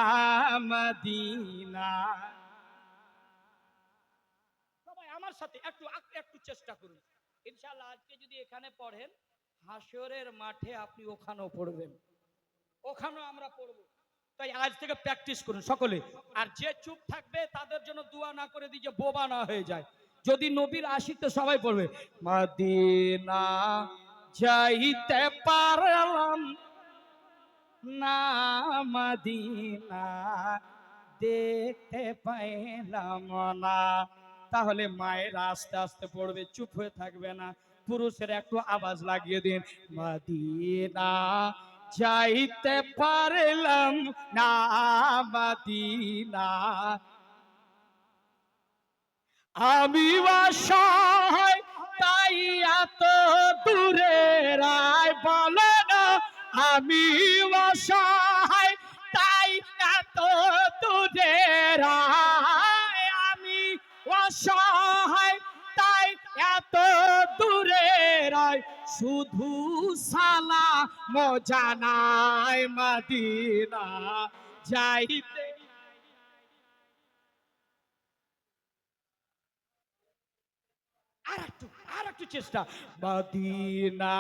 মদিনা। সবাই আমার সাথে একটু একটু চেষ্টা করুন, ইনশাআল্লাহ আজকে যদি এখানে পড়েন, হাসরের মাঠে আপনি ওখানেও পড়বেন, ওখানেও আমরা পড়ব। তাই আজ থেকে প্র্যাকটিস করুন সকলে। আর যে চুপ থাকবে তাদের জন্য দোয়া না করে দিই যে বোবা না হয়ে যায়। যদি নবীর আশিক তো সবাই পড়বে, মদিনা যাইতে পারলাম না মদিনা, দেখতে পাইলাম না। তাহলে মায়েরা আস্তে আস্তে পড়বে, চুপ হয়ে থাকবে না। পুরুষের একটু আওয়াজ লাগিয়ে দিন, মদিনা যাইতে পারলাম না মদিনা। আমি অসহায় তাই এত দূরে রায়, বলো না আমি অসহায় তাই এত দূরে রায়, আমি অসহায় তাই এত দূরে রায়, শুধু সালাম জানাই মদিনা যাইতে। আর একটু চেষ্টা, মদিনা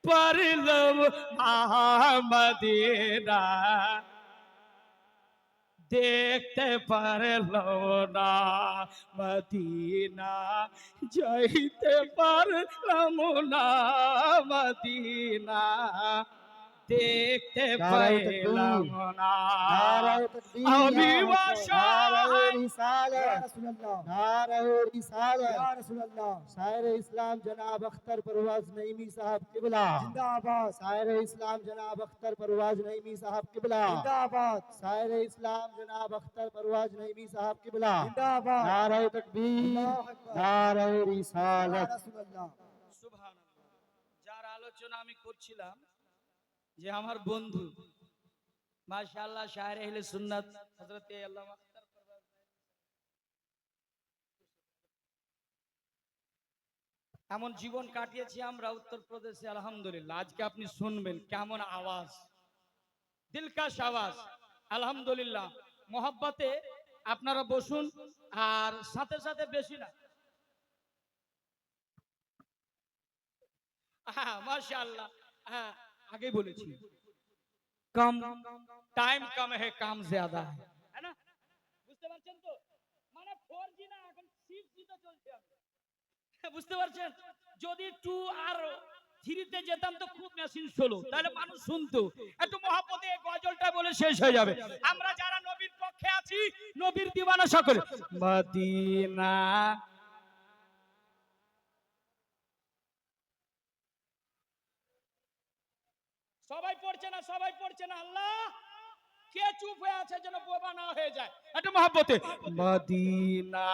পারলাম মদিনা, দেখতে পারলাম না মদিনা, যাইতে পারলাম না মদিনা, দেখতে পাইলাম না। আমি অসহায়। शायर इस्लाम जनाब अख्तर परवाज नईमी साहब किबला जिंदाबाद। शायर इस्लाम जनाब अख्तर परवाज नईमी साहब किबला जिंदाबाद। शायर इस्लाम जनाब अख्तर परवाज नईमी साहब किबला जिंदाबाद। नारे तकबीर, नारे रिसालत। সুবহানাল্লাহ। যার আলোচনা আমি করছিলাম যে আমার বন্ধু মাশাআল্লাহ শায়ের আহলে সুন্নাত হযরত আল্লামা আখতার পরওয়াজ, এমন জীবন কাটিয়েছি আমরা উত্তরপ্রদেশে আলহামদুলিল্লাহ। আজকে আপনি শুনবেন কেমন আওয়াজ, দিলকাশ আওয়াজ আলহামদুলিল্লাহ। মোহাব্বতে আপনারা বসুন, আর সাথে সাথে বেশি না, হ্যাঁ মাশাআল্লাহ, হ্যাঁ আগেই বলেছি কম টাইম কম है काम ज्यादा है না, বুঝতে পারছেন তো? মানে 4G না, এখন 6G তে চলছে। বুঝতে পারছেন? যদি 2 আর 3 তে যেতাম তো খুব মেশিন স্লো, তাহলে মানুষ শুনতো। একটু মহব্বতে এই গজলটা বলে শেষ হয়ে যাবে। আমরা যারা নবীর পক্ষে আছি, নবীর দিওয়ানা সকলে, মদিনা সবাই পড়ছে না, সবাই পড়ছে না। আল্লাহ কে চুপ হয়ে আছে যেন বোবা না হয়ে যায়। একটু মহব্বতে, মদিনা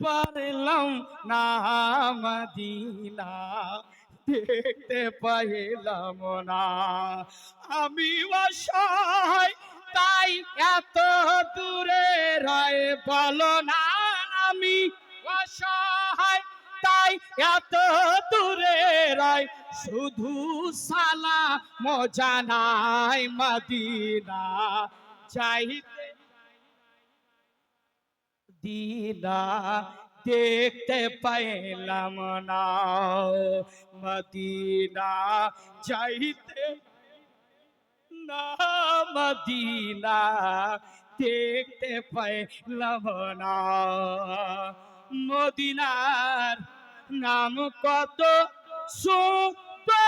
পারলাম না মদিনা, দেখতে পাইলাম না। আমি অসহায় তাই এত দূরে রয়ে, বলো না আমি অসহায় তাই এত দূরে রয়, শুধু সালাম জানাই মদিনা যাইতে দিনা, দেখতে পাইলাম না মদিনা যাইতে না মদিনা, দেখতে পাইলাম না। মদিনার নাম কত সুন্দর,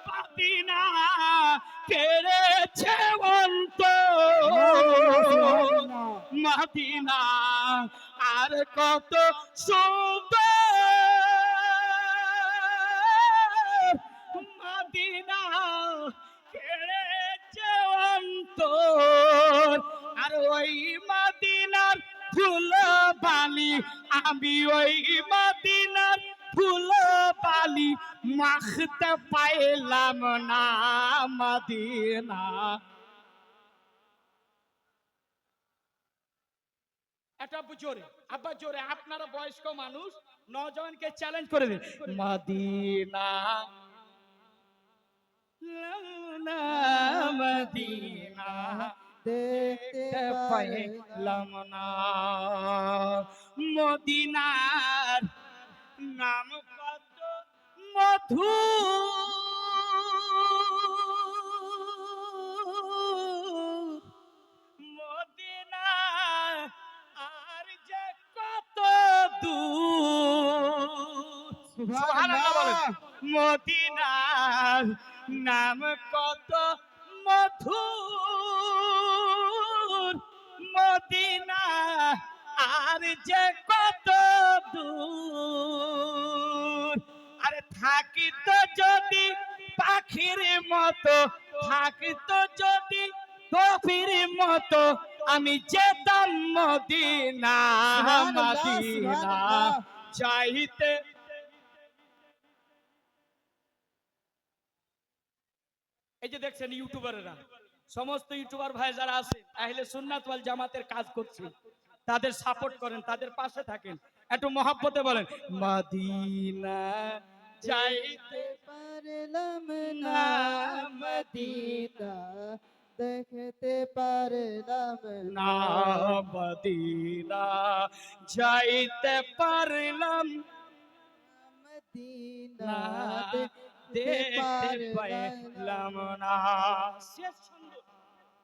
মদিনা কেড়েছে অন্তর, মদিনা আর কত সুন্দর, মদিনা কেড়েছে অন্তর। আর ওই মদিনার ফুল বালি, আমি ওই মদিনার ফুল বালি মাখতে পাইলাম না মদিনা। এটা জোরে, আব্বা জোরে, আপনারা বয়স্ক মানুষ, নওজওয়ানকে চ্যালেঞ্জ করে দিন, মদিনা লাউনা মদিনা দেখতে পাইলাম না। মদিনার নাম কত মধু মদিনা আর যে কত দূর সুবহানাল্লাহ বলেন মদিনার নাম কত মধুর মদিনা আর যে কত দূর আরে থাকিত যদি পাখির মতো থাকিত যদি কফির মতো আমি যেতাম মদিনা মদিনা চাইতে এই যে দেখছেন ইউটিউবাররা সমস্ত ইউটিউবার ভাই যারা আছে আহলে সুন্নাত ওয়াল জামাতের কাজ করছে তাদের সাপোর্ট করেন তাদের পাশে থাকেন একটু মহব্বতে বলেন মদিনা যাইতে পারলাম না মদিনা দেখতে পারলাম না মদিনা যাইতে পারলাম মদিনা না দেখতে দেখতে পারলাম পারলাম না শেষ ছন্দ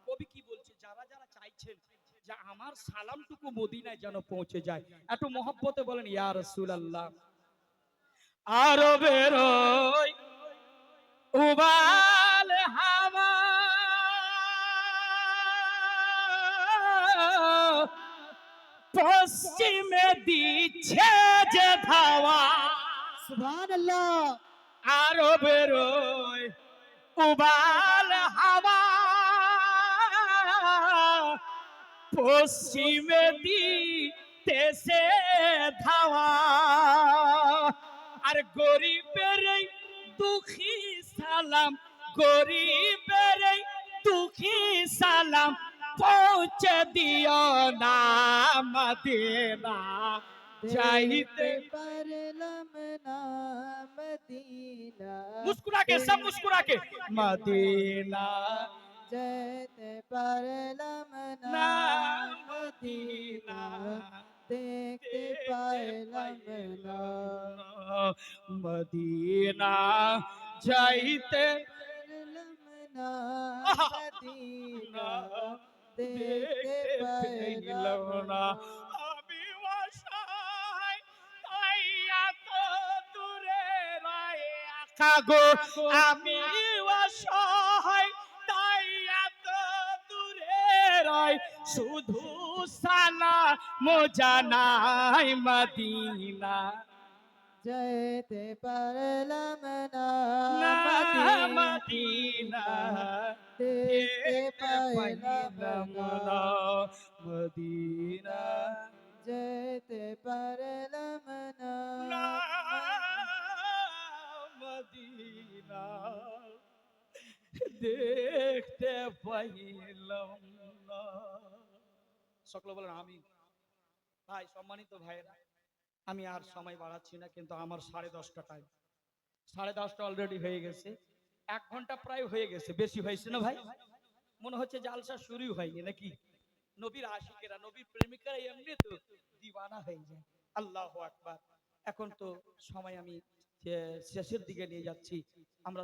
কবি কি বলছে যারা যারা চাইছেন যে আমার সালামটুকু মদিনায় যেন পৌঁছে যায় একটু মহব্বতে বলেন ইয়া রাসূলুল্লাহ আরবের ওই উবাল হাওয়া পশ্চিমে দিচ্ছে যে ধাওয়া সুবহানাল্লাহ আরবের ওই উবাল হাওয়া পশ্চিমে দিতেছে ধাওয়া আর গরিবের এই দুঃখী সালাম গরিবের এই দুঃখী সালাম পৌঁছে দিও না মদিনা চাইতে পারলাম না মদিনা मुस्कुरा के सब मुस्कुरा के मदीना যেতে পারলাম না ना মদিনা मदीना দেখতে পারলাম না मदीना जाइते পারলাম না আহা! মদিনা দেখতে দেখতে পাইলাম পারলাম না না আমি অসহায় তাই এত দূরে রয়ে আঁকা গো আমি অসহায় তাই এত দূরে রয় শুধু সালাম জানাই মদিনা যেতে পারলাম না না মদিনা মদিনা দেখতে পাইলাম না মদিনা যেতে পারলাম না না মদিনা দেখতে পাইলাম না সকলে বলেন আমিন ভাই সম্মানিত ভাইরা আমি আর সময় বাড়াচ্ছি না কিন্তু আমার 10:30টা টাইম 10:30টা অলরেডি হয়ে গেছে 1 ঘন্টা প্রায় হয়ে গেছে বেশি হয়েছে না ভাই মনে হচ্ছে জালসা শুরু হয়নি নাকি নবীর আশিকেরা নবীর প্রেমিকারা এমনি তো দিওয়ানা হয়ে যায় আল্লাহু আকবার এখন তো সময় আমি শেষের দিকে নিয়ে যাচ্ছি আমরা